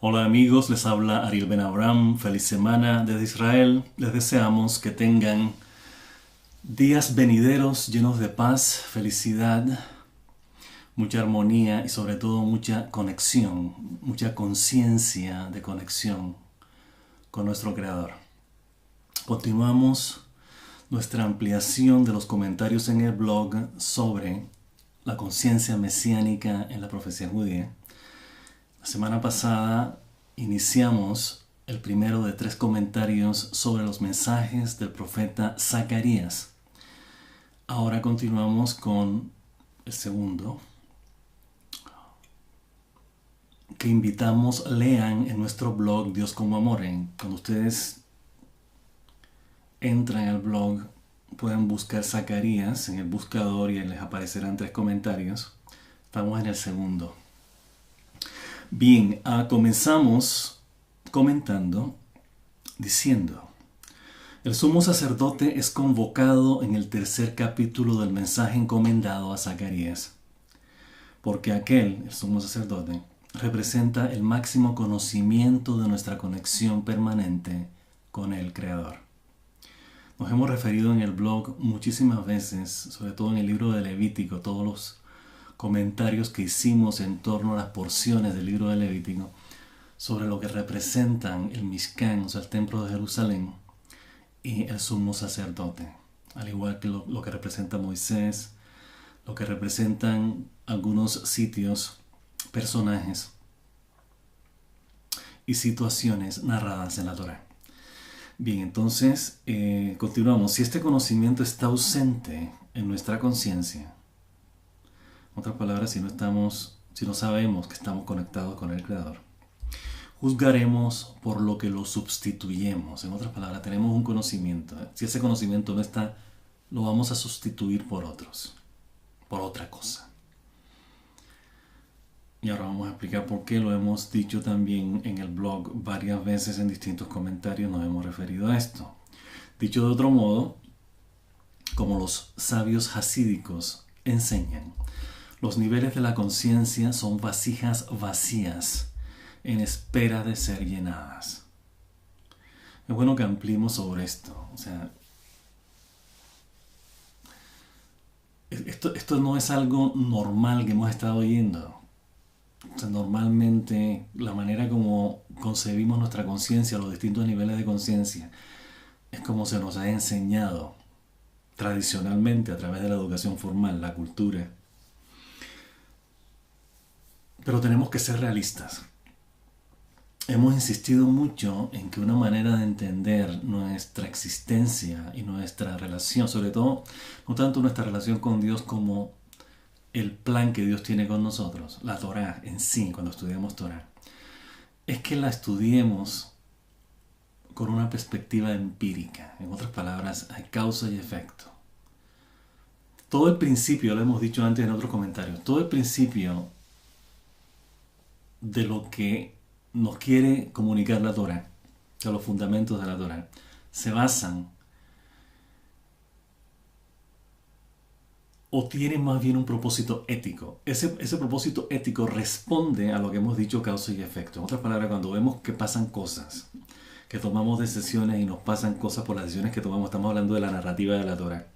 Hola amigos, les habla Ariel Ben Abraham. Feliz semana desde Israel. Les deseamos que tengan días venideros llenos de paz, felicidad, mucha armonía y sobre todo mucha conexión, mucha conciencia de conexión con nuestro Creador. Continuamos nuestra ampliación de los comentarios en el blog sobre la conciencia mesiánica en la profecía judía. La semana pasada iniciamos el primero de 3 comentarios sobre los mensajes del profeta Zacarías. Ahora continuamos con el segundo, que invitamos lean en nuestro blog Dios como Amor. Cuando ustedes entran al blog pueden buscar Zacarías en el buscador y les aparecerán 3 comentarios. Estamos en el segundo. Bien, comenzamos comentando diciendo: el sumo sacerdote es convocado en el 3er capítulo del mensaje encomendado a Zacarías, porque aquel, el sumo sacerdote, representa el máximo conocimiento de nuestra conexión permanente con el Creador. Nos hemos referido en el blog muchísimas veces, sobre todo en el libro de Levítico, todos los comentarios que hicimos en torno a las porciones del libro de Levítico sobre lo que representan el Mishkan, o sea, el templo de Jerusalén, y el sumo sacerdote, al igual que lo que representa Moisés, lo que representan algunos sitios, personajes y situaciones narradas en la Torá. Bien, entonces continuamos. Si este conocimiento está ausente en nuestra conciencia, en otras palabras, si no sabemos que estamos conectados con el Creador, juzgaremos por lo que lo sustituyemos. En otras palabras, tenemos un conocimiento. Si ese conocimiento no está, lo vamos a sustituir por otra cosa. Y ahora vamos a explicar por qué. Lo hemos dicho también en el blog varias veces, en distintos comentarios nos hemos referido a esto. Dicho de otro modo, como los sabios hasídicos enseñan, los niveles de la conciencia son vasijas vacías en espera de ser llenadas. Es bueno que ampliemos sobre esto. O sea, esto no es algo normal que hemos estado oyendo. O sea, normalmente la manera como concebimos nuestra conciencia, los distintos niveles de conciencia, es como se nos ha enseñado tradicionalmente a través de la educación formal, la cultura. Pero tenemos que ser realistas. Hemos insistido mucho en que una manera de entender nuestra existencia y nuestra relación, sobre todo, no tanto nuestra relación con Dios como el plan que Dios tiene con nosotros, la Torá en sí, cuando estudiamos Torá, es que la estudiemos con una perspectiva empírica. En otras palabras, hay causa y efecto. Todo el principio, lo hemos dicho antes en otros comentarios, todo el principio de lo que nos quiere comunicar la Torá, de los fundamentos de la Torá, se basan o tienen más bien un propósito ético. Ese propósito ético responde a lo que hemos dicho, causa y efecto. En otras palabras, cuando vemos que pasan cosas, que tomamos decisiones y nos pasan cosas por las decisiones que tomamos, estamos hablando de la narrativa de la Torá,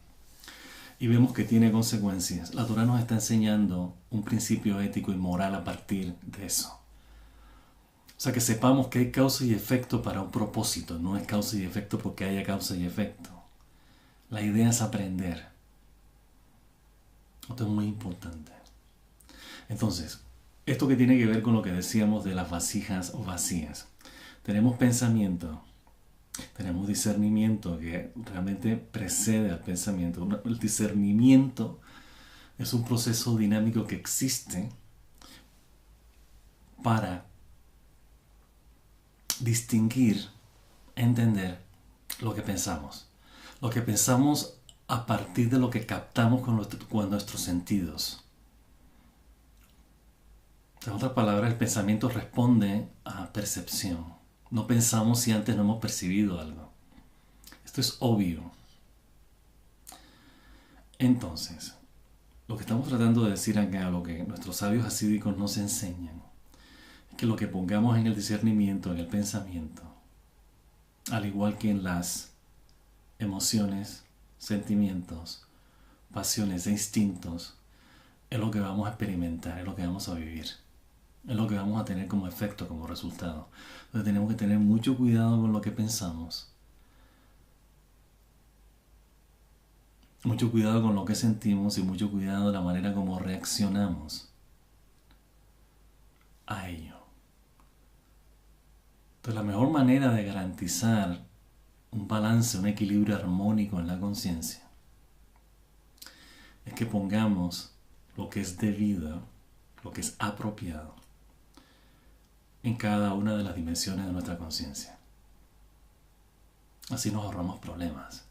y vemos que tiene consecuencias. La Torá nos está enseñando un principio ético y moral a partir de eso. O sea, que sepamos que hay causa y efecto para un propósito, no es causa y efecto porque haya causa y efecto. La idea es aprender. Esto es muy importante. Entonces, esto que tiene que ver con lo que decíamos de las vasijas vacías. Tenemos pensamiento, tenemos discernimiento que realmente precede al pensamiento. El discernimiento es un proceso dinámico que existe para distinguir, entender lo que pensamos. Lo que pensamos a partir de lo que captamos con nuestros sentidos. En otras palabras, el pensamiento responde a percepción. No pensamos si antes no hemos percibido algo. Esto es obvio. Entonces, lo que estamos tratando de decir acá, lo que nuestros sabios hasídicos nos enseñan, que lo que pongamos en el discernimiento, en el pensamiento, al igual que en las emociones, sentimientos, pasiones e instintos, es lo que vamos a experimentar, es lo que vamos a vivir, es lo que vamos a tener como efecto, como resultado. Entonces tenemos que tener mucho cuidado con lo que pensamos, mucho cuidado con lo que sentimos y mucho cuidado de la manera como reaccionamos a ello. Entonces la mejor manera de garantizar un balance, un equilibrio armónico en la conciencia es que pongamos lo que es debido, lo que es apropiado en cada una de las dimensiones de nuestra conciencia. Así nos ahorramos problemas.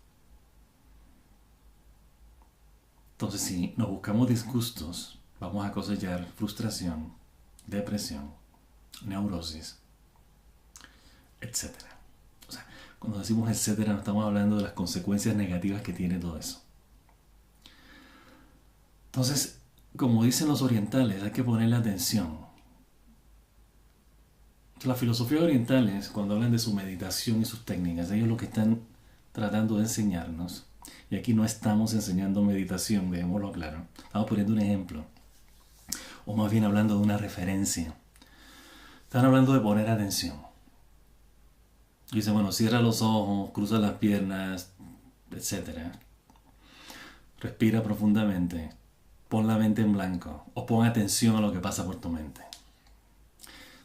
Entonces, si nos buscamos disgustos, vamos a cosechar frustración, depresión, neurosis, etc. O sea, cuando decimos etcétera, no estamos hablando de las consecuencias negativas que tiene todo eso. Entonces, como dicen los orientales, hay que ponerle atención. Las filosofías orientales, cuando hablan de su meditación y sus técnicas, ellos lo que están tratando de enseñarnos, y aquí no estamos enseñando meditación, dejémoslo claro, estamos poniendo un ejemplo, o más bien hablando de una referencia. Están hablando de poner atención. Dicen, bueno, cierra los ojos, cruza las piernas, etc. Respira profundamente, pon la mente en blanco, o pon atención a lo que pasa por tu mente.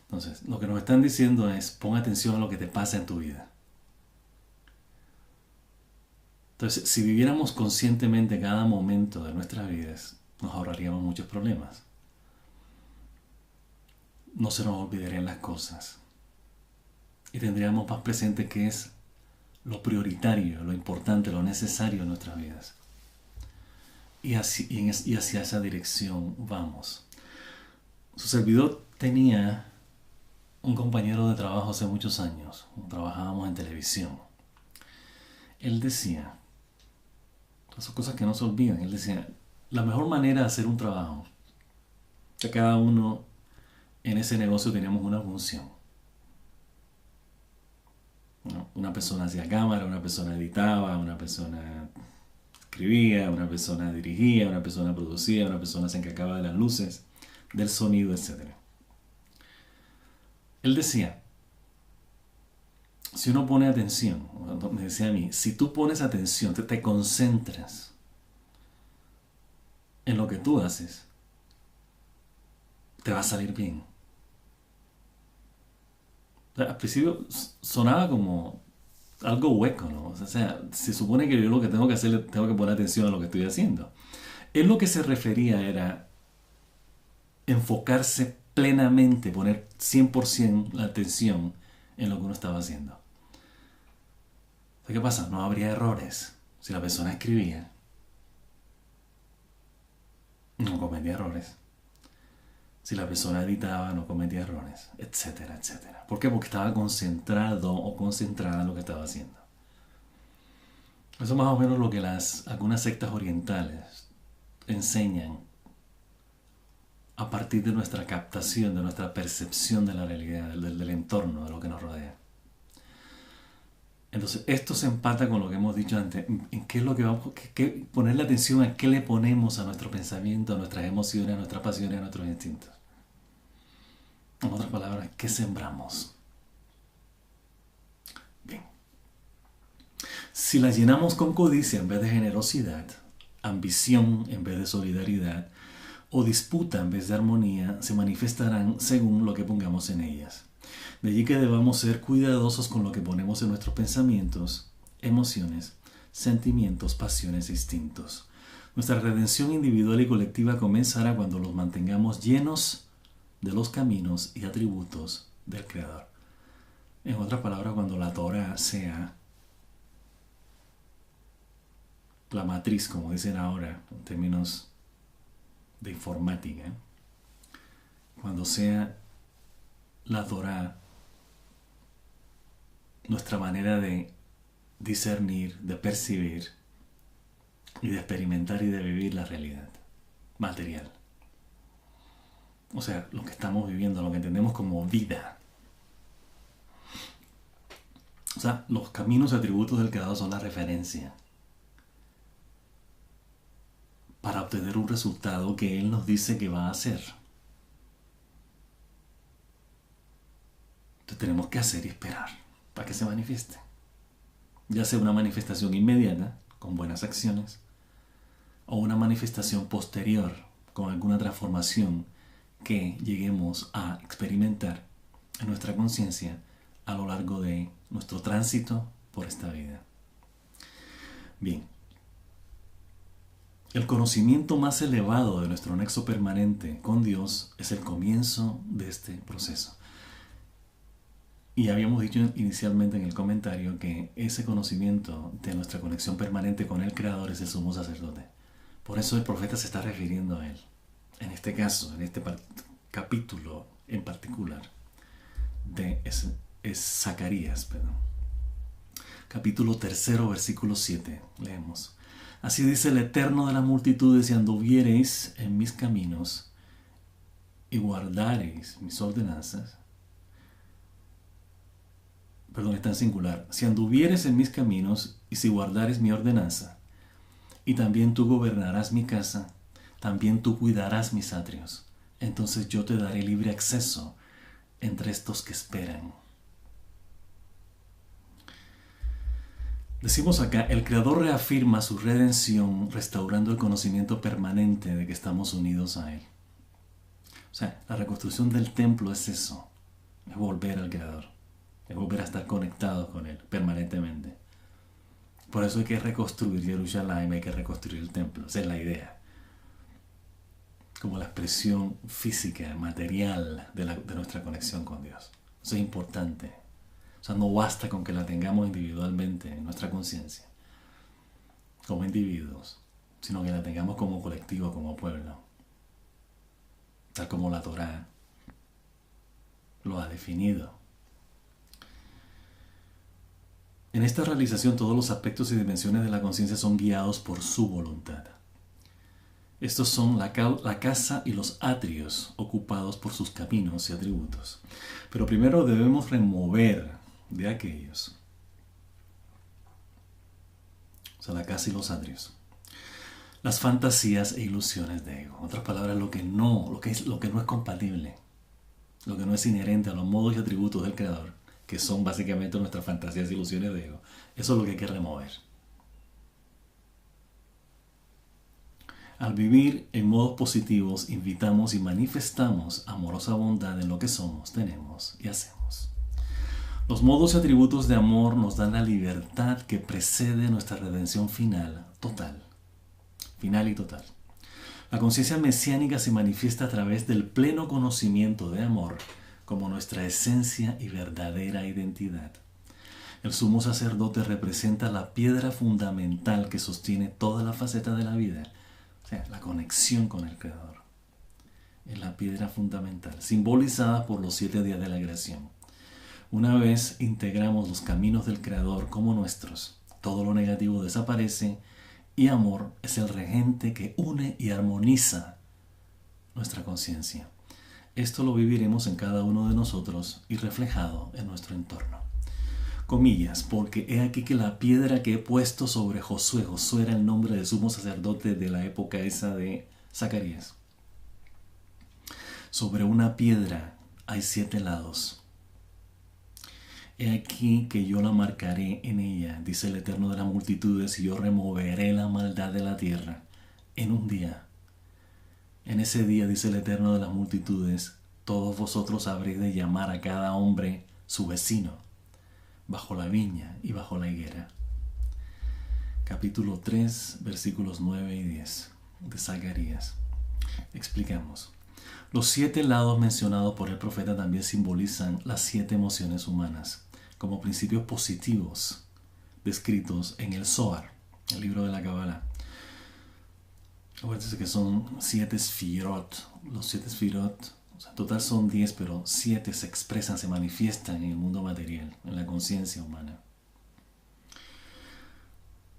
Entonces, lo que nos están diciendo es, pon atención a lo que te pasa en tu vida. Entonces, si viviéramos conscientemente cada momento de nuestras vidas, nos ahorraríamos muchos problemas. No se nos olvidarían las cosas. Y tendríamos más presente qué es lo prioritario, lo importante, lo necesario en nuestras vidas. Y hacia esa dirección vamos. Su servidor tenía un compañero de trabajo hace muchos años. Trabajábamos en televisión. Él decía, son cosas que no se olvidan, él decía, la mejor manera de hacer un trabajo, que cada uno en ese negocio teníamos una función. Una persona hacía cámara, una persona editaba, una persona escribía, una persona dirigía, una persona producía, una persona se encargaba de las luces, del sonido, etc. Él decía, si uno pone atención, me decía a mí, si tú pones atención, te concentras en lo que tú haces, te va a salir bien. O sea, al principio sonaba como algo hueco, ¿no? O sea, se supone que yo lo que tengo que hacer, tengo que poner atención a lo que estoy haciendo. Él lo que se refería era enfocarse plenamente, poner 100% la atención en lo que uno estaba haciendo. ¿Qué pasa? No habría errores. Si la persona escribía, no cometía errores. Si la persona editaba, no cometía errores, etcétera, etcétera. ¿Por qué? Porque estaba concentrado o concentrada en lo que estaba haciendo. Eso es más o menos lo que algunas sectas orientales enseñan a partir de nuestra captación, de nuestra percepción de la realidad, del entorno, de lo que nos rodea. Entonces, esto se empata con lo que hemos dicho antes. ¿En qué es lo que vamos a ponerle atención a qué le ponemos a nuestro pensamiento, a nuestras emociones, a nuestras pasiones, a nuestros instintos? En otras palabras, ¿qué sembramos? Bien. Si las llenamos con codicia en vez de generosidad, ambición en vez de solidaridad, o disputa en vez de armonía, se manifestarán según lo que pongamos en ellas. De allí que debamos ser cuidadosos con lo que ponemos en nuestros pensamientos, emociones, sentimientos, pasiones e instintos. Nuestra redención individual y colectiva comenzará cuando los mantengamos llenos de los caminos y atributos del Creador. En otras palabras, cuando la Torah sea la matriz, como dicen ahora, en términos de informática, cuando sea la Torah nuestra manera de discernir, de percibir y de experimentar y de vivir la realidad material. O sea, lo que estamos viviendo, lo que entendemos como vida. O sea, los caminos y atributos del Creador son la referencia para obtener un resultado que Él nos dice que va a hacer. Entonces tenemos que hacer y esperar para que se manifieste. Ya sea una manifestación inmediata, con buenas acciones, o una manifestación posterior, con alguna transformación que lleguemos a experimentar en nuestra conciencia a lo largo de nuestro tránsito por esta vida. Bien, el conocimiento más elevado de nuestro nexo permanente con Dios es el comienzo de este proceso. Y habíamos dicho inicialmente en el comentario que ese conocimiento de nuestra conexión permanente con el Creador es el sumo sacerdote. Por eso el profeta se está refiriendo a él. En este caso, en este capítulo en particular, es Zacarías, perdón. Capítulo 3, versículo 7, leemos. Así dice el Eterno de las multitudes, si anduviereis en mis caminos y guardareis mis ordenanzas. Perdón, está en singular. Si anduvieres en mis caminos y si guardares mi ordenanza, y también tú gobernarás mi casa, también tú cuidarás mis atrios, entonces yo te daré libre acceso entre estos que esperan. Decimos acá, el Creador reafirma su redención restaurando el conocimiento permanente de que estamos unidos a Él. O sea, la reconstrucción del templo es eso, es volver al Creador. Es volver a estar conectados con Él permanentemente. Por eso hay que reconstruir Jerusalén, hay que reconstruir el templo. Esa es la idea. Como la expresión física, material de nuestra conexión con Dios. Eso es importante. O sea, no basta con que la tengamos individualmente en nuestra conciencia, como individuos, sino que la tengamos como colectivo, como pueblo. Tal como la Torá lo ha definido. En esta realización todos los aspectos y dimensiones de la conciencia son guiados por su voluntad. Estos son la casa y los atrios ocupados por sus caminos y atributos. Pero primero debemos remover de aquellos, o sea, la casa y los atrios, las fantasías e ilusiones de ego. En otras palabras, lo que no es compatible, lo que no es inherente a los modos y atributos del Creador, que son básicamente nuestras fantasías e ilusiones de ego. Eso es lo que hay que remover. Al vivir en modos positivos, invitamos y manifestamos amorosa bondad en lo que somos, tenemos y hacemos. Los modos y atributos de amor nos dan la libertad que precede nuestra redención final y total. La conciencia mesiánica se manifiesta a través del pleno conocimiento de amor como nuestra esencia y verdadera identidad. El sumo sacerdote representa la piedra fundamental que sostiene toda la faceta de la vida, o sea, la conexión con el Creador. Es la piedra fundamental, simbolizada por los 7 días de la creación. Una vez integramos los caminos del Creador como nuestros, todo lo negativo desaparece y amor es el regente que une y armoniza nuestra conciencia. Esto lo viviremos en cada uno de nosotros y reflejado en nuestro entorno. Comillas, porque he aquí que la piedra que he puesto sobre Josué era el nombre del sumo sacerdote de la época esa de Zacarías. Sobre una piedra hay 7 lados. He aquí que yo la marcaré en ella, dice el Eterno de las multitudes, y yo removeré la maldad de la tierra en un día. En ese día, dice el Eterno de las multitudes, todos vosotros habréis de llamar a cada hombre su vecino, bajo la viña y bajo la higuera. Capítulo 3, versículos 9 y 10 de Zacarías. Explicamos. Los 7 lados mencionados por el profeta también simbolizan las 7 emociones humanas, como principios positivos descritos en el Zohar, el libro de la Kabbalah. Acuérdense que son 7 sfirot. Los 7 sfirot, o sea, en total son 10, pero 7 se expresan, se manifiestan en el mundo material, en la conciencia humana.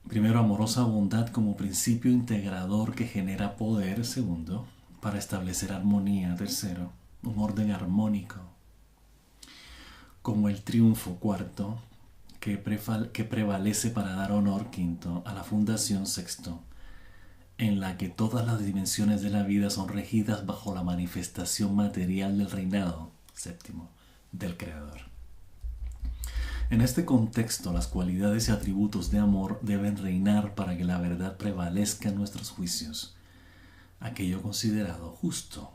Primero, amorosa bondad como principio integrador que genera poder. Segundo, para establecer armonía. Tercero, un orden armónico. Como el triunfo. Cuarto, que prevalece para dar honor. Quinto, a la fundación. Sexto, en la que todas las dimensiones de la vida son regidas bajo la manifestación material del reinado. Séptimo, del Creador. En este contexto, las cualidades y atributos de amor deben reinar para que la verdad prevalezca en nuestros juicios, aquello considerado justo.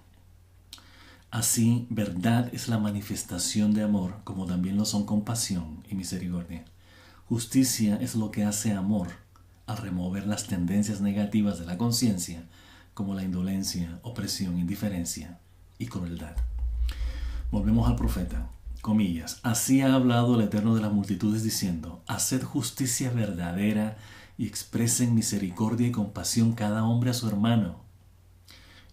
Así, verdad es la manifestación de amor, como también lo son compasión y misericordia. Justicia es lo que hace amor, al remover las tendencias negativas de la conciencia, como la indolencia, opresión, indiferencia y crueldad. Volvemos al profeta. Comillas, así ha hablado el Eterno de las multitudes diciendo, haced justicia verdadera y expresen misericordia y compasión cada hombre a su hermano.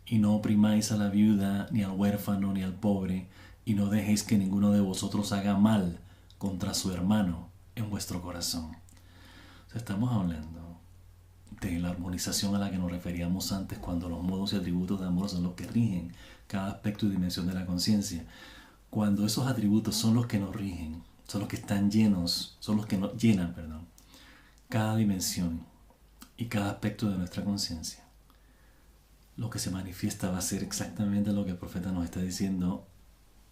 Y no oprimáis a la viuda, ni al huérfano, ni al pobre, y no dejéis que ninguno de vosotros haga mal contra su hermano en vuestro corazón. O sea, estamos hablando de la armonización a la que nos referíamos antes, cuando los modos y atributos de amor son los que rigen cada aspecto y dimensión de la conciencia. Cuando esos atributos son los que nos rigen, son los que están llenos, son los que nos llenan, cada dimensión y cada aspecto de nuestra conciencia, lo que se manifiesta va a ser exactamente lo que el profeta nos está diciendo,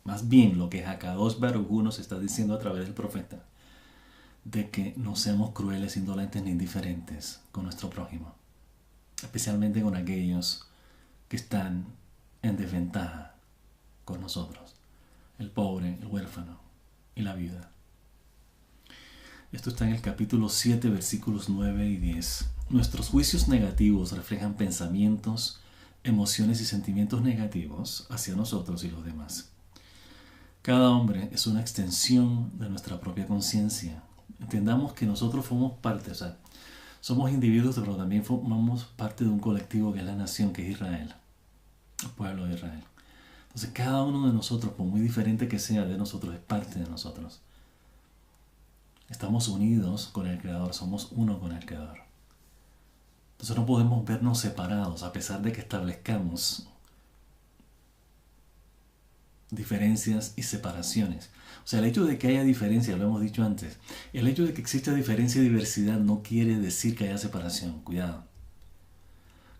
más bien lo que Hakadosh Baruj Hu nos está diciendo a través del profeta, de que no seamos crueles, indolentes ni indiferentes con nuestro prójimo, especialmente con aquellos que están en desventaja con nosotros. El pobre, el huérfano y la viuda. Esto está en el capítulo 7, versículos 9 y 10. Nuestros juicios negativos reflejan pensamientos, emociones y sentimientos negativos hacia nosotros y los demás. Cada hombre es una extensión de nuestra propia conciencia. Entendamos que nosotros formamos parte, somos individuos, pero también formamos parte de un colectivo que es la nación, que es Israel, el pueblo de Israel. Entonces cada uno de nosotros, por muy diferente que sea de nosotros, es parte de nosotros. Estamos unidos con el Creador, somos uno con el Creador. Entonces no podemos vernos separados, a pesar de que establezcamos diferencias y separaciones. O sea, el hecho de que haya diferencia, lo hemos dicho antes, el hecho de que exista diferencia y diversidad no quiere decir que haya separación. Cuidado.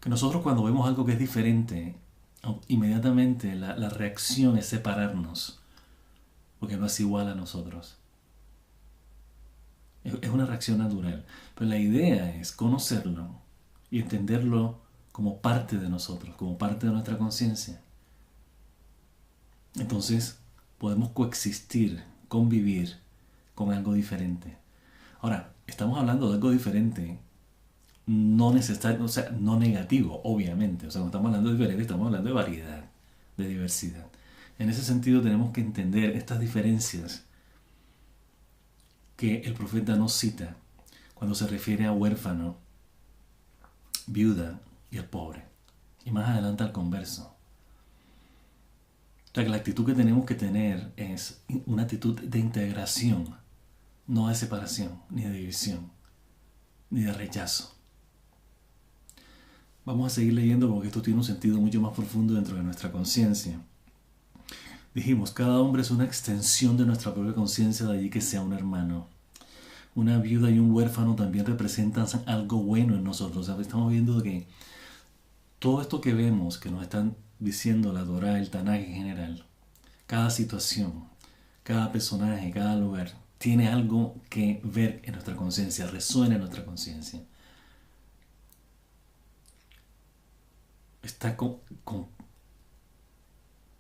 Que nosotros cuando vemos algo que es diferente, inmediatamente la reacción es separarnos, porque no es igual a nosotros. Es una reacción natural. Pero la idea es conocerlo y entenderlo como parte de nosotros, como parte de nuestra conciencia. Entonces podemos coexistir, convivir con algo diferente. Ahora, estamos hablando de algo diferente, no necesario, no negativo, obviamente. No estamos hablando de diferente, estamos hablando de variedad, de diversidad. En ese sentido tenemos que entender estas diferencias que el profeta nos cita cuando se refiere a huérfano, viuda y al pobre. Y más adelante al converso. O sea, que la actitud que tenemos que tener es una actitud de integración, no de separación, ni de división, ni de rechazo. Vamos a seguir leyendo porque esto tiene un sentido mucho más profundo dentro de nuestra conciencia. Dijimos, cada hombre es una extensión de nuestra propia conciencia, de allí que sea un hermano. Una viuda y un huérfano también representan algo bueno en nosotros. O sea, estamos viendo que todo esto que vemos, que nos están diciendo la Torá, el Tanaj en general, cada situación, cada personaje, cada lugar, tiene algo que ver en nuestra conciencia, resuena en nuestra conciencia. Está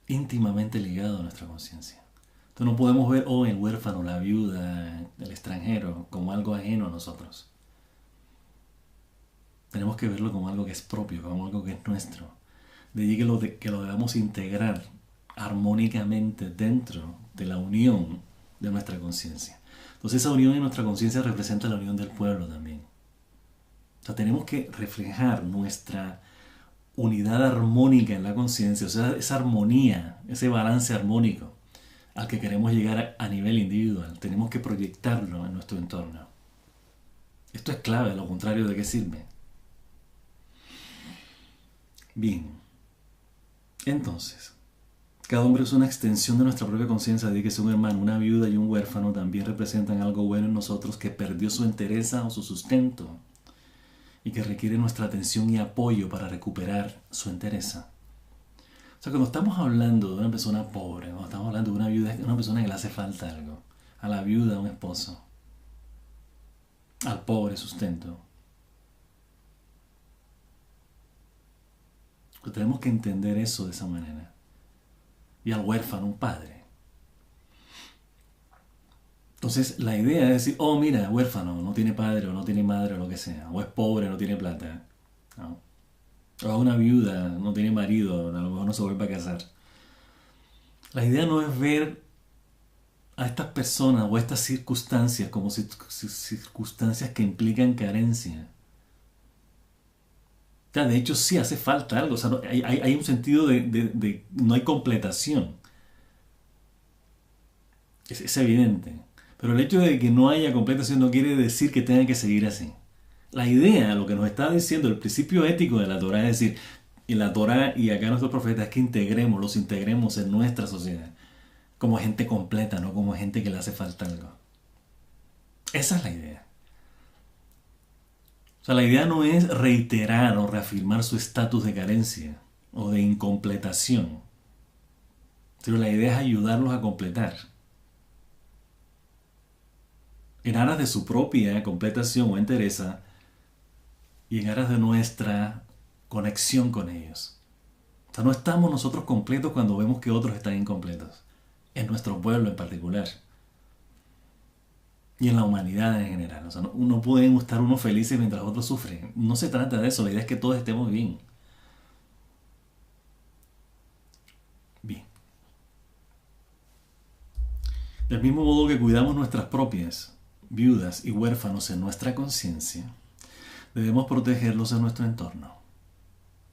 íntimamente ligado a nuestra conciencia. Entonces no podemos ver el huérfano, la viuda, el extranjero como algo ajeno a nosotros. Tenemos que verlo como algo que es propio, como algo que es nuestro. De allí que lo debamos integrar armónicamente dentro de la unión de nuestra conciencia. Entonces esa unión en nuestra conciencia representa la unión del pueblo también. O sea, tenemos que reflejar nuestra unidad armónica en la conciencia, o sea, esa armonía, ese balance armónico al que queremos llegar a nivel individual. Tenemos que proyectarlo en nuestro entorno. Esto es clave, lo contrario, ¿de qué sirve? Bien. Entonces, cada hombre es una extensión de nuestra propia conciencia, de que un hermano, una viuda y un huérfano también representan algo bueno en nosotros que perdió su entereza o su sustento y que requiere nuestra atención y apoyo para recuperar su entereza. O sea, cuando estamos hablando de una persona pobre, cuando estamos hablando de una viuda, una persona que le hace falta algo, a la viuda un esposo, al pobre sustento, pues tenemos que entender eso de esa manera. Y al huérfano un padre. Entonces la idea es decir, oh mira, huérfano, no tiene padre o no tiene madre o lo que sea, o es pobre, no tiene plata, ¿no? O una viuda, no tiene marido, a lo mejor no se vuelve a casar. La idea no es ver a estas personas o a estas circunstancias como circunstancias que implican carencia. O sea, de hecho sí hace falta algo, o sea, hay un sentido de no hay completación. Es evidente. Pero el hecho de que no haya completación no quiere decir que tenga que seguir así. La idea, lo que nos está diciendo el principio ético de la Torah, es decir, y la Torah y acá nuestros profetas, es que los integremos en nuestra sociedad como gente completa, no como gente que le hace falta algo. Esa es la idea. O sea, la idea no es reiterar o reafirmar su estatus de carencia o de incompletación, sino la idea es ayudarlos a completar en aras de su propia completación o entereza y en aras de nuestra conexión con ellos. O sea, no estamos nosotros completos cuando vemos que otros están incompletos, en nuestro pueblo en particular y en la humanidad en general. O sea, no pueden estar unos felices mientras otros sufren. No se trata de eso, la idea es que todos estemos bien. Bien. Del mismo modo que cuidamos nuestras propias viudas y huérfanos en nuestra conciencia, debemos protegerlos en nuestro entorno.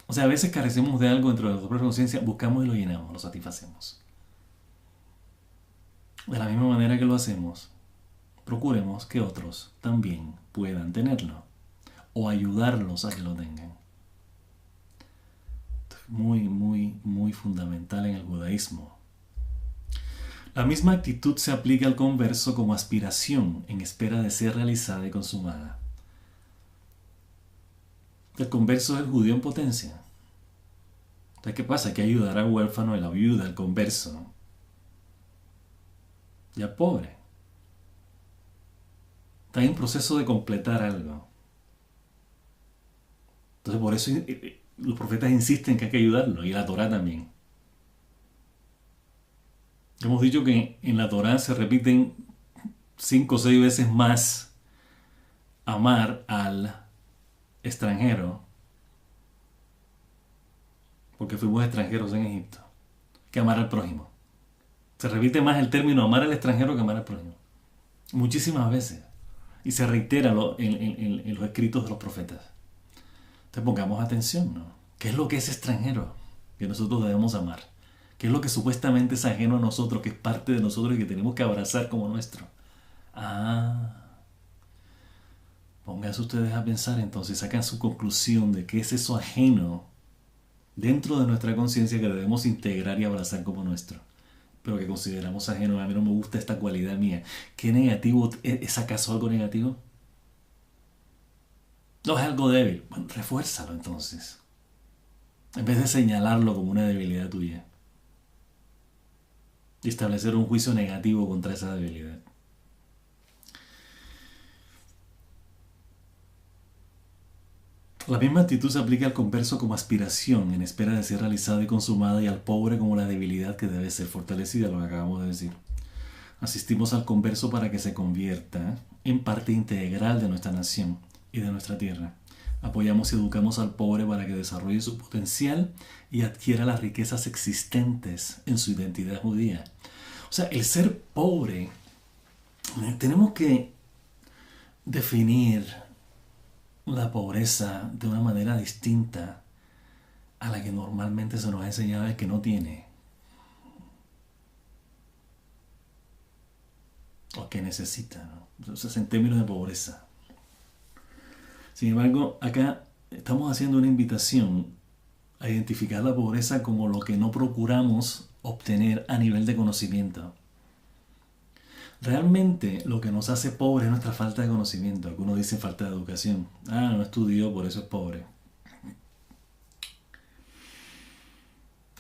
O sea, a veces carecemos de algo dentro de nuestra propia conciencia, buscamos y lo llenamos, lo satisfacemos. De la misma manera que lo hacemos, procuremos que otros también puedan tenerlo o ayudarlos a que lo tengan. Esto es muy fundamental en el judaísmo. La misma actitud se aplica al converso como aspiración en espera de ser realizada y consumada. El converso es el judío en potencia. Entonces, ¿qué pasa? Hay que ayudar al huérfano, a la viuda, al converso y al pobre. Está en proceso de completar algo. Entonces, por eso los profetas insisten que hay que ayudarlo, y la Torá también. Hemos dicho que en la Torá se repiten 5 o 6 veces más amar al extranjero, porque fuimos extranjeros en Egipto, que amar al prójimo. Se repite más el término amar al extranjero que amar al prójimo. Muchísimas veces. Y se reitera en los escritos de los profetas. Entonces pongamos atención, ¿no? ¿Qué es lo que es extranjero que nosotros debemos amar? ¿Qué es lo que supuestamente es ajeno a nosotros, que es parte de nosotros y que tenemos que abrazar como nuestro? Pónganse ustedes a pensar entonces, sacan su conclusión de qué es eso ajeno dentro de nuestra conciencia que debemos integrar y abrazar como nuestro, pero que consideramos ajeno. A mí no me gusta esta cualidad mía. ¿Qué negativo? ¿Es acaso algo negativo? No, es algo débil. Bueno, refuérzalo entonces, en vez de señalarlo como una debilidad tuya y establecer un juicio negativo contra esa debilidad. La misma actitud se aplica al converso como aspiración en espera de ser realizada y consumada, y al pobre como la debilidad que debe ser fortalecida, lo que acabamos de decir. Asistimos al converso para que se convierta en parte integral de nuestra nación y de nuestra tierra. Apoyamos y educamos al pobre para que desarrolle su potencial y adquiera las riquezas existentes en su identidad judía. O sea, el ser pobre, tenemos que definir la pobreza de una manera distinta a la que normalmente se nos ha enseñado el que no tiene o que necesita, ¿no? Entonces, en términos de pobreza. Sin embargo, acá estamos haciendo una invitación a identificar la pobreza como lo que no procuramos obtener a nivel de conocimiento. Realmente lo que nos hace pobres es nuestra falta de conocimiento. Algunos dicen falta de educación. Ah, no estudió, por eso es pobre.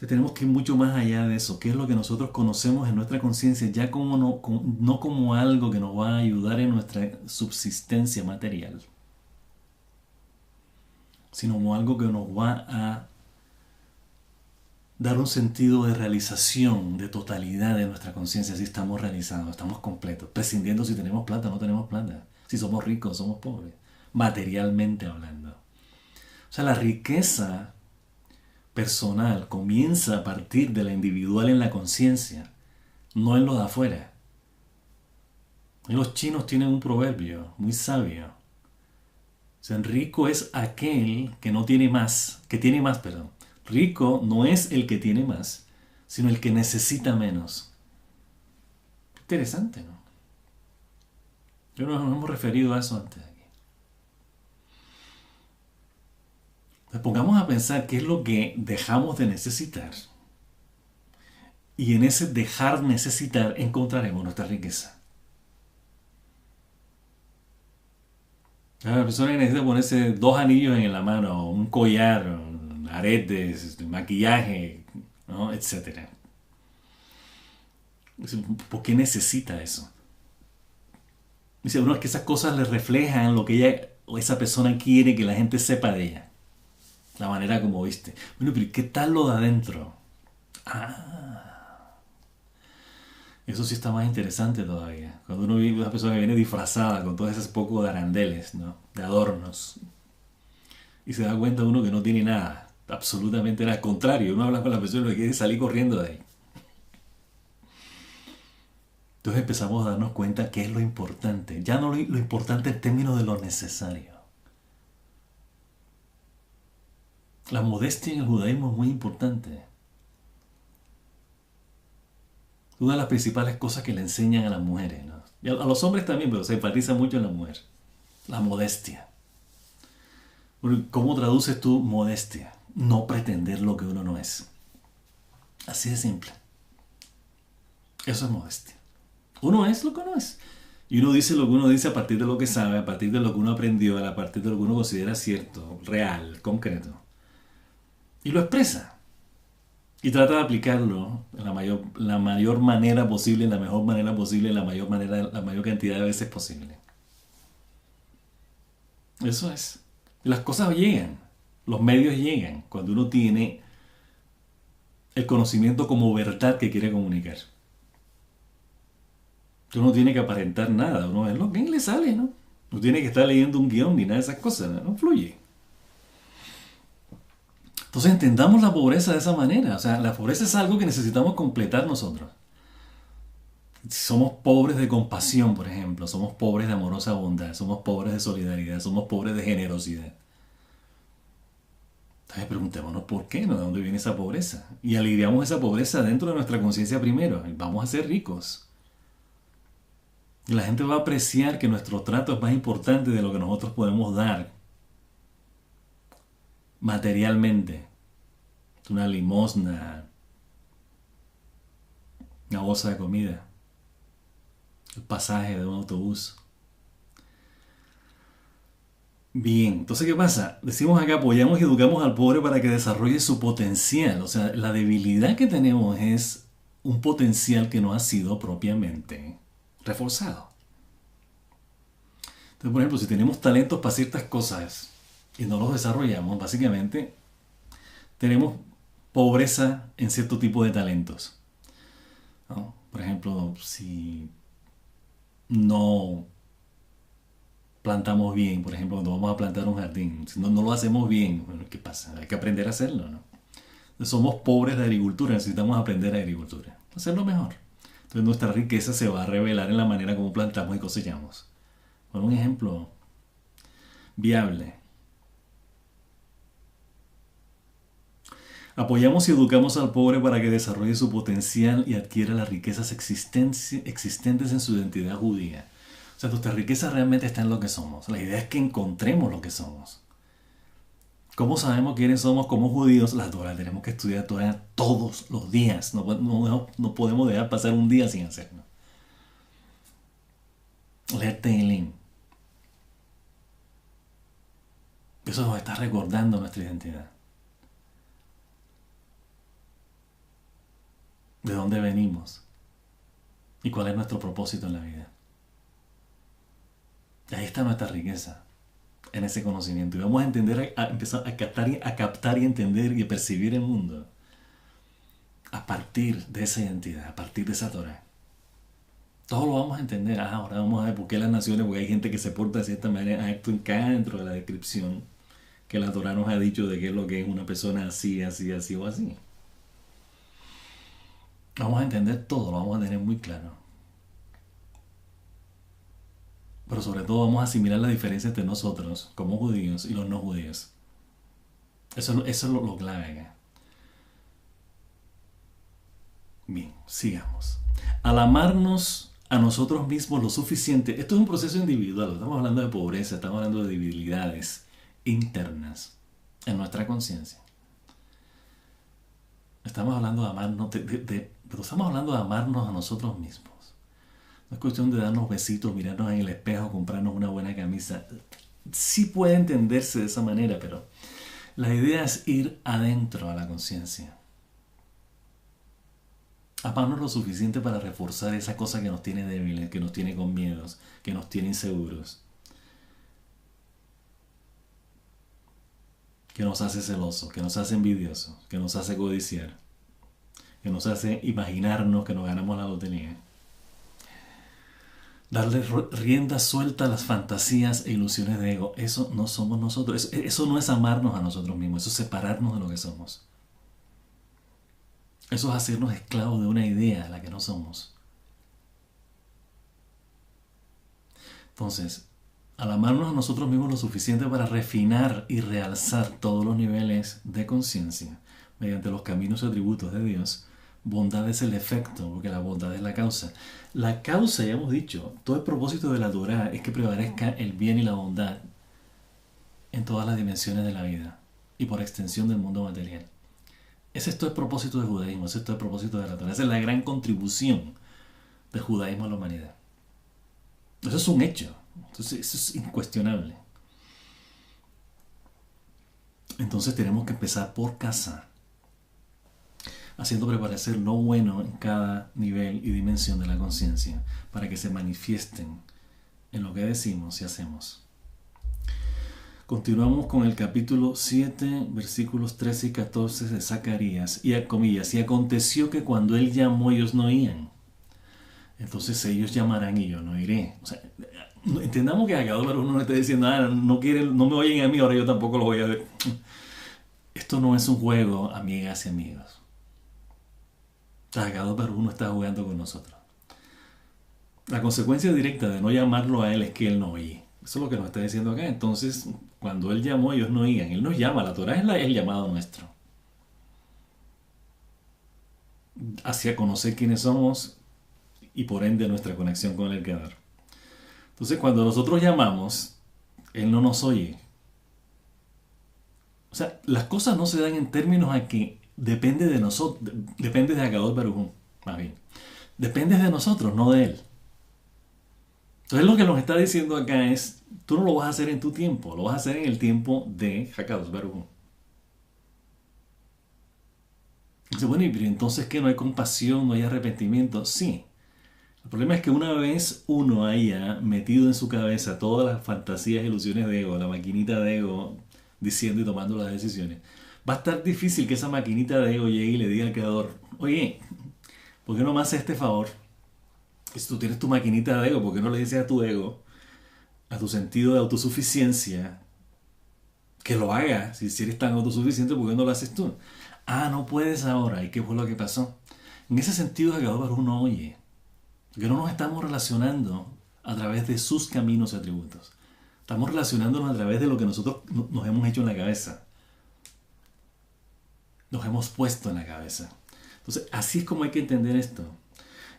Tenemos que ir mucho más allá de eso. ¿Qué es lo que nosotros conocemos en nuestra conciencia? Ya como no como algo que nos va a ayudar en nuestra subsistencia material, sino como algo que nos va a dar un sentido de realización, de totalidad de nuestra conciencia, si estamos realizados, estamos completos, prescindiendo si tenemos plata o no tenemos plata, si somos ricos o somos pobres, materialmente hablando. O sea, la riqueza personal comienza a partir de la individual en la conciencia, no en lo de afuera. Y los chinos tienen un proverbio muy sabio. O sea, rico es aquel que no tiene más, que tiene más, perdón. Rico no es el que tiene más, sino el que necesita menos. Interesante, ¿no? Yo nos hemos referido a eso antes aquí. Entonces, pongamos a pensar qué es lo que dejamos de necesitar. Y en ese dejar necesitar encontraremos nuestra riqueza. La persona que necesita ponerse 2 anillos en la mano, un collar, aretes, maquillaje, ¿no? Etcétera. ¿Por qué necesita eso? Dice uno, es que esas cosas le reflejan lo que ella o esa persona quiere que la gente sepa de ella. La manera como viste. Bueno, pero ¿qué tal lo de adentro? Eso sí está más interesante todavía. Cuando uno ve una persona que viene disfrazada con todos esos pocos de arandeles, ¿no? De adornos. Y se da cuenta uno que no tiene nada. Absolutamente nada. Al contrario, uno habla con la persona y quiere salir corriendo de ahí. Entonces empezamos a darnos cuenta qué es lo importante. Ya no lo importante en términos de lo necesario. La modestia en el judaísmo es muy importante. Una de las principales cosas que le enseñan a las mujeres, ¿no? Y a los hombres también, pero se enfatiza mucho en la mujer. La modestia. ¿Cómo traduces tú modestia? No pretender lo que uno no es. Así de simple. Eso es modestia. Uno es lo que uno es. Y uno dice lo que uno dice a partir de lo que sabe, a partir de lo que uno aprendió, a partir de lo que uno considera cierto, real, concreto. Y lo expresa. Y trata de aplicarlo en la mayor manera posible, en la mejor manera posible, en la mayor cantidad de veces posible. Eso es. Las cosas llegan, los medios llegan, cuando uno tiene el conocimiento como verdad que quiere comunicar. Uno no tiene que aparentar nada, uno es lo que le sale, ¿no? No tiene que estar leyendo un guión ni nada de esas cosas, no fluye. Entonces entendamos la pobreza de esa manera. O sea, la pobreza es algo que necesitamos completar nosotros. Si somos pobres de compasión, por ejemplo, somos pobres de amorosa bondad, somos pobres de solidaridad, somos pobres de generosidad. Entonces preguntémonos por qué, ¿no? ¿De dónde viene esa pobreza? Y aliviamos esa pobreza dentro de nuestra conciencia primero. Vamos a ser ricos. Y la gente va a apreciar que nuestro trato es más importante de lo que nosotros podemos dar materialmente. Una limosna, una bolsa de comida, el pasaje de un autobús. Bien, entonces ¿qué pasa? Decimos acá, apoyamos y educamos al pobre para que desarrolle su potencial. O sea, la debilidad que tenemos es un potencial que no ha sido propiamente reforzado. Entonces, por ejemplo, si tenemos talentos para ciertas cosas y no los desarrollamos, básicamente tenemos pobreza en cierto tipo de talentos, ¿no? Por ejemplo, si no plantamos bien, por ejemplo, cuando vamos a plantar un jardín, si no lo hacemos bien, bueno, ¿qué pasa? Hay que aprender a hacerlo, ¿no? Entonces, somos pobres de agricultura, necesitamos aprender agricultura, hacerlo mejor. Entonces nuestra riqueza se va a revelar en la manera como plantamos y cosechamos. Bueno, un ejemplo viable. Apoyamos y educamos al pobre para que desarrolle su potencial y adquiera las riquezas existentes en su identidad judía. O sea, nuestra riqueza realmente está en lo que somos. La idea es que encontremos lo que somos. ¿Cómo sabemos quiénes somos como judíos? La Torah tenemos que estudiar Torah todos los días. No podemos dejar pasar un día sin hacerlo. Leer Tehilim. Eso nos está recordando nuestra identidad. De dónde venimos. Y cuál es nuestro propósito en la vida. Y ahí está nuestra riqueza. En ese conocimiento. Y vamos a entender, a empezar a captar y entender y a percibir el mundo. A partir de esa identidad. A partir de esa Torah. Todo lo vamos a entender. Ahora vamos a ver por qué las naciones, porque hay gente que se porta de cierta manera. Esto encaja dentro de la descripción que la Torah nos ha dicho de qué es lo que es una persona así, así, así o así. Vamos a entender todo, lo vamos a tener muy claro. Pero sobre todo vamos a asimilar la diferencia entre nosotros, como judíos, y los no judíos. Eso es lo clave acá. Bien, sigamos. Al amarnos a nosotros mismos lo suficiente, esto es un proceso individual, estamos hablando de pobreza, estamos hablando de debilidades internas en nuestra conciencia. Estamos hablando de amarnos, pero estamos hablando de amarnos a nosotros mismos. No es cuestión de darnos besitos, mirarnos en el espejo, comprarnos una buena camisa. Sí puede entenderse de esa manera, pero la idea es ir adentro a la conciencia. Amarnos lo suficiente para reforzar esa cosa que nos tiene débiles, que nos tiene con miedos, que nos tiene inseguros, que nos hace celosos, que nos hace envidiosos, que nos hace codiciar, que nos hace imaginarnos que nos ganamos la lotería. Darle rienda suelta a las fantasías e ilusiones de ego. Eso no somos nosotros. Eso no es amarnos a nosotros mismos. Eso es separarnos de lo que somos. Eso es hacernos esclavos de una idea a la que no somos. Entonces, al amarnos a nosotros mismos lo suficiente para refinar y realzar todos los niveles de conciencia mediante los caminos y atributos de Dios, bondad es el efecto, porque la bondad es la causa. La causa, ya hemos dicho, todo el propósito de la Torah es que prevalezca el bien y la bondad en todas las dimensiones de la vida y por extensión del mundo material. Ese es todo el propósito del judaísmo, ese es todo el propósito de la Torah. Esa es la gran contribución del judaísmo a la humanidad. Eso es un hecho, entonces eso es incuestionable. Entonces tenemos que empezar por casa, haciendo prevalecer lo bueno en cada nivel y dimensión de la conciencia para que se manifiesten en lo que decimos y hacemos. Continuamos con el capítulo 7, versículos 13 y 14 de Zacarías, y a comillas, y aconteció que cuando él llamó ellos no oían. Entonces ellos llamarán y yo no iré. O sea, entendamos que acá uno no está diciendo, no me oyen a mí, ahora yo tampoco lo voy a ver. Esto no es un juego, amigas y amigos. Cada uno está jugando con nosotros. La consecuencia directa de no llamarlo a él es que él no oye. Eso es lo que nos está diciendo acá. Entonces, cuando él llamó, ellos no oían. Él nos llama. La Torah es el llamado nuestro. Hacia conocer quiénes somos y por ende nuestra conexión con el Creador. Entonces, cuando nosotros llamamos, él no nos oye. O sea, las cosas no se dan en términos a que depende de nosotros, depende de Akadosh Baruj Hu, más bien. Depende de nosotros, no de él. Entonces lo que nos está diciendo acá es, tú no lo vas a hacer en tu tiempo, lo vas a hacer en el tiempo de Akadosh Baruj Hu. Dice, bueno, ¿y entonces qué? ¿No hay compasión, no hay arrepentimiento? Sí. El problema es que una vez uno haya metido en su cabeza todas las fantasías e ilusiones de ego, la maquinita de ego, diciendo y tomando las decisiones, va a estar difícil que esa maquinita de ego llegue y le diga al Creador, oye, ¿por qué no me haces este favor? Y si tú tienes tu maquinita de ego, ¿por qué no le dices a tu ego, a tu sentido de autosuficiencia, que lo haga? Si eres tan autosuficiente, ¿por qué no lo haces tú? No puedes ahora. ¿Y qué fue lo que pasó? En ese sentido, Akadosh Baruj Hu no oye. Porque no nos estamos relacionando a través de sus caminos y atributos. Estamos relacionándonos a través de lo que nosotros nos hemos hecho en la cabeza. Nos hemos puesto en la cabeza. Entonces, así es como hay que entender esto.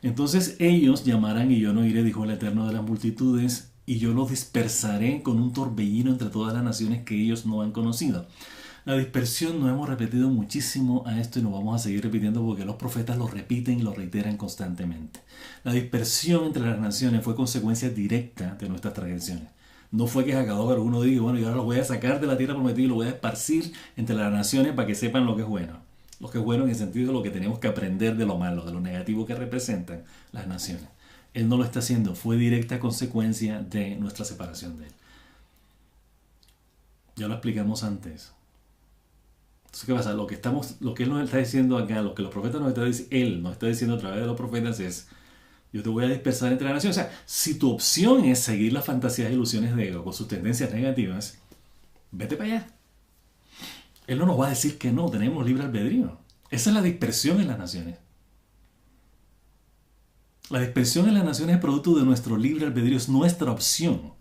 Entonces ellos llamarán y yo no iré, dijo el Eterno de las multitudes, y yo los dispersaré con un torbellino entre todas las naciones que ellos no han conocido. La dispersión nos hemos repetido muchísimo a esto y nos vamos a seguir repitiendo porque los profetas lo repiten y lo reiteran constantemente. La dispersión entre las naciones fue consecuencia directa de nuestras transgresiones. No fue que Jacadóbaro uno diga, bueno, yo ahora los voy a sacar de la tierra prometida y los voy a esparcir entre las naciones para que sepan lo que es bueno. Lo que es bueno en el sentido de lo que tenemos que aprender de lo malo, de lo negativo que representan las naciones. Él no lo está haciendo, fue directa consecuencia de nuestra separación de él. Ya lo explicamos antes. Entonces, ¿qué pasa? Lo que él nos está diciendo acá, lo que los profetas nos están diciendo, él nos está diciendo a través de los profetas es, yo te voy a dispersar entre las naciones. O sea, si tu opción es seguir las fantasías e ilusiones de ego con sus tendencias negativas, vete para allá. Él no nos va a decir que no, tenemos libre albedrío. Esa es la dispersión en las naciones. La dispersión en las naciones es producto de nuestro libre albedrío, es nuestra opción.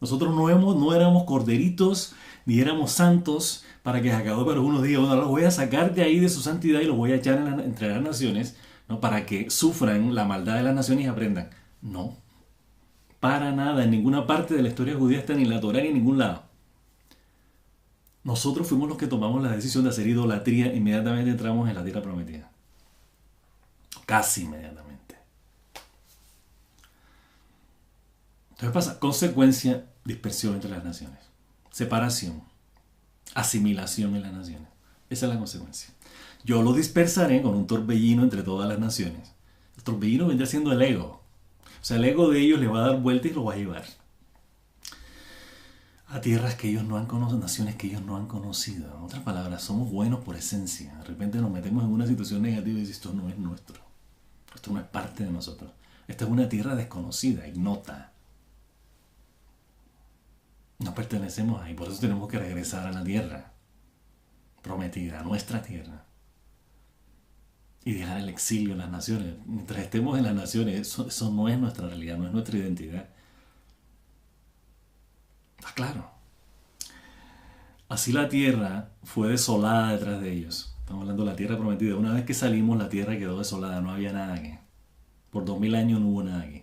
Nosotros no éramos corderitos ni éramos santos para que Jacadóbaro uno diga, bueno, los voy a sacar de ahí de su santidad y los voy a echar entre las naciones, ¿no? Para que sufran la maldad de las naciones y aprendan. No, para nada, en ninguna parte de la historia judía está ni en la Torá ni en ningún lado. Nosotros fuimos los que tomamos la decisión de hacer idolatría, inmediatamente entramos en la tierra prometida. Casi inmediatamente. Entonces pasa, consecuencia, dispersión entre las naciones. Separación, asimilación en las naciones. Esa es la consecuencia. Yo lo dispersaré con un torbellino entre todas las naciones. El torbellino vendrá siendo el ego. O sea, el ego de ellos le va a dar vuelta y lo va a llevar a tierras que ellos no han conocido, naciones que ellos no han conocido. En otras palabras, somos buenos por esencia. De repente nos metemos en una situación negativa y dices, esto no es nuestro. Esto no es parte de nosotros. Esta es una tierra desconocida, ignota. No pertenecemos ahí, por eso tenemos que regresar a la tierra prometida, a nuestra tierra. Y dejar el exilio en las naciones. Mientras estemos en las naciones, eso no es nuestra realidad, no es nuestra identidad. Está claro. Así la tierra fue desolada detrás de ellos. Estamos hablando de la tierra prometida. Una vez que salimos, la tierra quedó desolada, no había nada aquí. Por 2000 años no hubo nada aquí.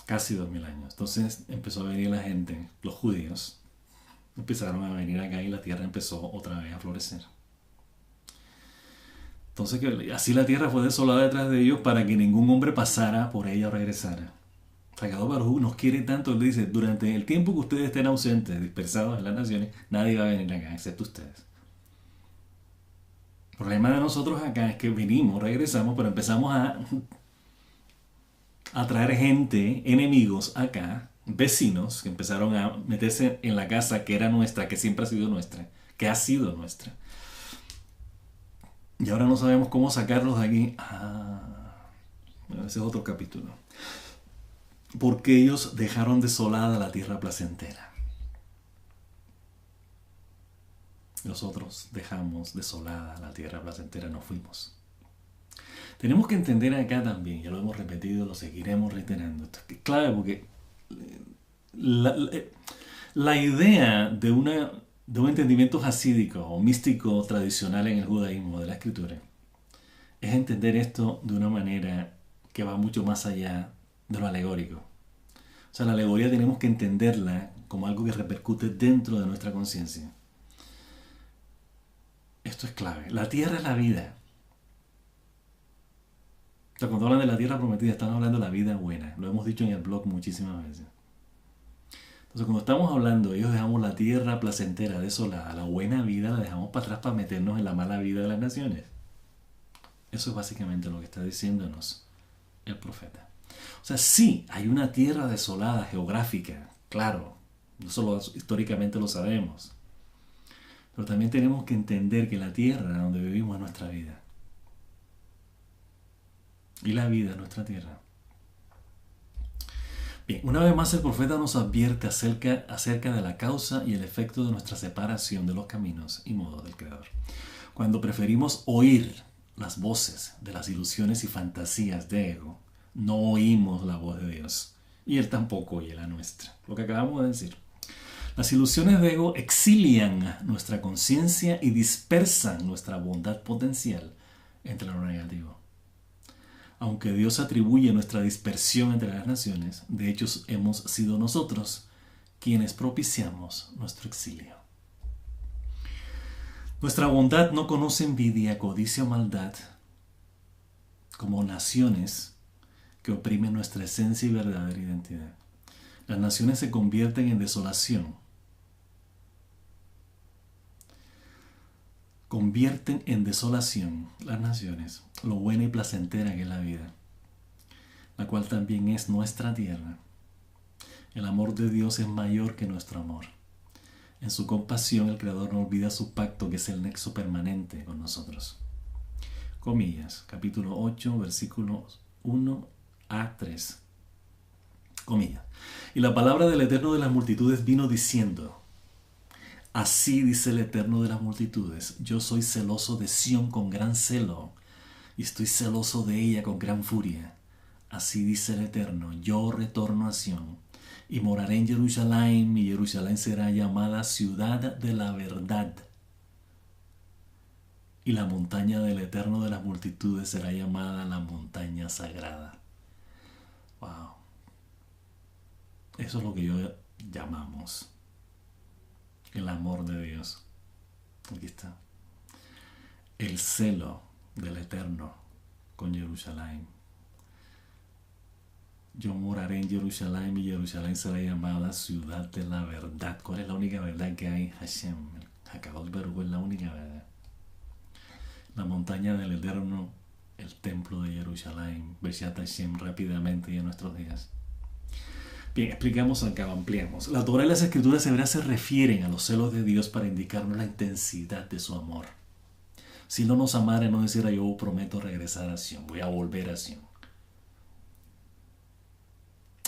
Casi 2000 años. Entonces empezó a venir la gente, los judíos, empezaron a venir acá y la tierra empezó otra vez a florecer. Entonces así la tierra fue desolada detrás de ellos para que ningún hombre pasara por ella o regresara. Jacadóbaro nos quiere tanto, él dice, durante el tiempo que ustedes estén ausentes, dispersados en las naciones, nadie va a venir acá, excepto ustedes. El problema de nosotros acá es que venimos, regresamos, pero empezamos a traer gente, enemigos acá, vecinos, que empezaron a meterse en la casa que era nuestra, que siempre ha sido nuestra, que ha sido nuestra. Y ahora no sabemos cómo sacarlos de aquí. Bueno, ese es otro capítulo. Porque ellos dejaron desolada la tierra placentera. Nosotros dejamos desolada la tierra placentera, nos fuimos. Tenemos que entender acá también, ya lo hemos repetido, lo seguiremos reiterando. Esto es clave porque la idea de un entendimiento hasídico o místico tradicional en el judaísmo de la escritura es entender esto de una manera que va mucho más allá de lo alegórico. O sea, la alegoría tenemos que entenderla como algo que repercute dentro de nuestra conciencia. Esto es clave. La tierra es la vida. O sea, cuando hablan de la tierra prometida, están hablando de la vida buena. Lo hemos dicho en el blog muchísimas veces. Entonces, cuando estamos hablando, ellos dejamos la tierra placentera, desolada, la buena vida, la dejamos para atrás para meternos en la mala vida de las naciones. Eso es básicamente lo que está diciéndonos el profeta. O sea, sí, hay una tierra desolada, geográfica, claro. Eso históricamente lo sabemos. Pero también tenemos que entender que la tierra donde vivimos es nuestra vida. Y la vida es nuestra tierra. Bien, una vez más el profeta nos advierte acerca de la causa y el efecto de nuestra separación de los caminos y modos del Creador. Cuando preferimos oír las voces de las ilusiones y fantasías de ego, no oímos la voz de Dios. Y Él tampoco oye la nuestra. Lo que acabamos de decir. Las ilusiones de ego exilian nuestra conciencia y dispersan nuestra bondad potencial entre lo negativo. Aunque Dios atribuye nuestra dispersión entre las naciones, de hecho hemos sido nosotros quienes propiciamos nuestro exilio. Nuestra bondad no conoce envidia, codicia o maldad, como naciones que oprimen nuestra esencia y verdadera identidad. Las naciones se convierten en desolación. Convierten en desolación las naciones lo buena y placentera que es la vida, la cual también es nuestra tierra. El amor de Dios es mayor que nuestro amor. En su compasión el Creador no olvida su pacto, que es el nexo permanente con nosotros. Comillas, capítulo 8, versículos 1 a 3. Comillas. Y la palabra del Eterno de las multitudes vino diciendo: Así dice el Eterno de las multitudes, yo soy celoso de Sión con gran celo, y estoy celoso de ella con gran furia. Así dice el Eterno, yo retorno a Sión, y moraré en Jerusalén, y Jerusalén será llamada ciudad de la verdad. Y la montaña del Eterno de las multitudes será llamada la montaña sagrada. Wow. Eso es lo que yo llamamos el amor de Dios. Aquí está. El celo del Eterno con Jerusalén. Yo moraré en Jerusalén, y Jerusalén será llamada ciudad de la verdad. ¿Cuál es la única verdad que hay? Hashem. Hakadot Baruj Hu es la única verdad. La montaña del Eterno, el templo de Jerusalén. Beshat Hashem rápidamente y en nuestros días. Bien, explicamos acá, ampliamos. La Torá y las Escrituras hebreas se refieren a los celos de Dios para indicarnos la intensidad de su amor. Si no nos amara, no dijera yo prometo regresar a Sion, voy a volver a Sion,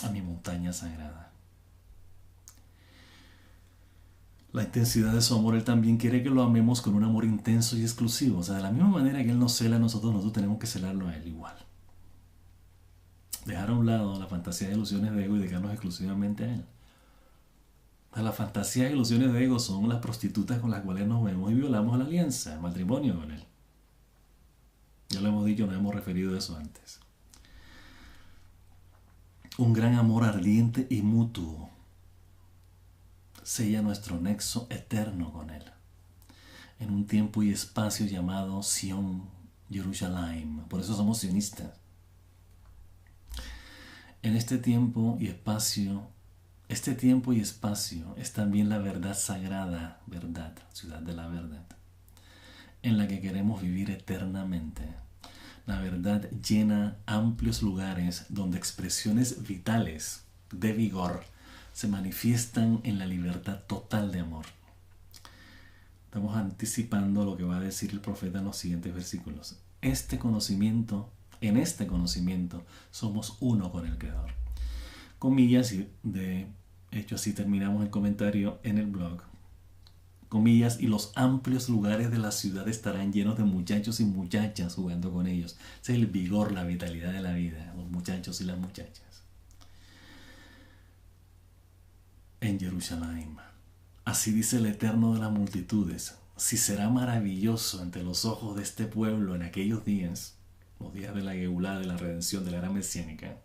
a mi montaña sagrada. La intensidad de su amor, Él también quiere que lo amemos con un amor intenso y exclusivo. O sea, de la misma manera que Él nos cela a nosotros tenemos que celarlo a Él igual. Dejar a un lado la fantasía de ilusiones de ego y dedicarnos exclusivamente a Él. Las fantasías e ilusiones de ego son las prostitutas con las cuales nos vemos y violamos la alianza, el matrimonio con Él. Ya lo hemos dicho, nos hemos referido a eso antes. Un gran amor ardiente y mutuo sella nuestro nexo eterno con Él, en un tiempo y espacio llamado Sion, Jerusalén. Por eso somos sionistas. En este tiempo y espacio es también la verdad sagrada, verdad, ciudad de la verdad, en la que queremos vivir eternamente. La verdad llena amplios lugares donde expresiones vitales de vigor se manifiestan en la libertad total de amor. Estamos anticipando lo que va a decir el profeta en los siguientes versículos. En este conocimiento somos uno con el Creador. Comillas, y de hecho así terminamos el comentario en el blog. Comillas, y los amplios lugares de la ciudad estarán llenos de muchachos y muchachas jugando con ellos. Ese es el vigor, la vitalidad de la vida, los muchachos y las muchachas. En Jerusalén. Así dice el Eterno de las multitudes. Si será maravilloso ante los ojos de este pueblo en aquellos días, los días de la Geulá, de la redención, de la era mesiánica,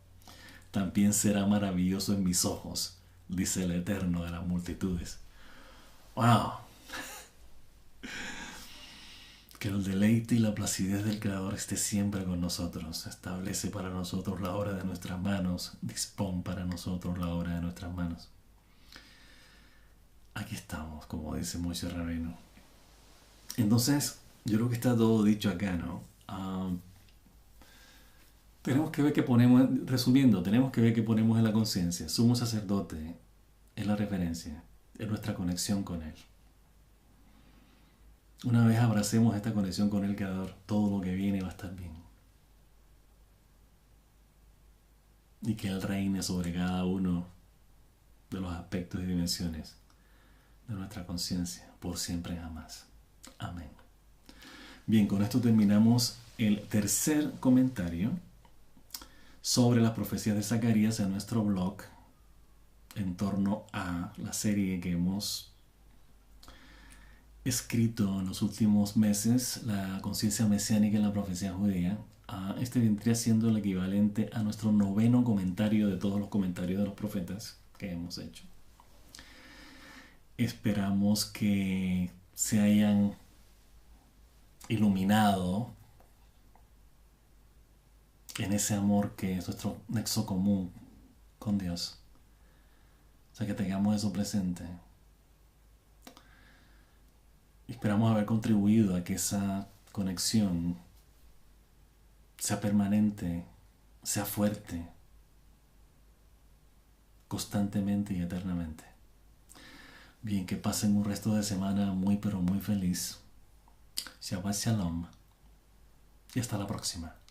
también será maravilloso en mis ojos, dice el Eterno de las multitudes. ¡Wow! Que el deleite y la placidez del Creador esté siempre con nosotros. Establece para nosotros la obra de nuestras manos. Dispón para nosotros la obra de nuestras manos. Aquí estamos, como dice Moshe Rabbeinu. Entonces, yo creo que está todo dicho acá, ¿no? Tenemos que ver que ponemos, resumiendo, tenemos que ver que ponemos en la conciencia. Sumo sacerdote es la referencia, es nuestra conexión con Él. Una vez abracemos esta conexión con el Creador, todo lo que viene va a estar bien. Y que Él reine sobre cada uno de los aspectos y dimensiones de nuestra conciencia, por siempre y jamás. Amén. Bien, con esto terminamos el tercer comentario sobre las profecías de Zacarías en nuestro blog en torno a la serie que hemos escrito en los últimos meses, la conciencia mesiánica en la profecía judía. Este vendría siendo el equivalente a nuestro 9º comentario de todos los comentarios de los profetas que hemos hecho. Esperamos que se hayan iluminado en ese amor que es nuestro nexo común con Dios. O sea, que tengamos eso presente. Esperamos haber contribuido a que esa conexión sea permanente, sea fuerte, constantemente y eternamente. Bien, que pasen un resto de semana muy pero muy feliz. Shabbat Shalom y hasta la próxima.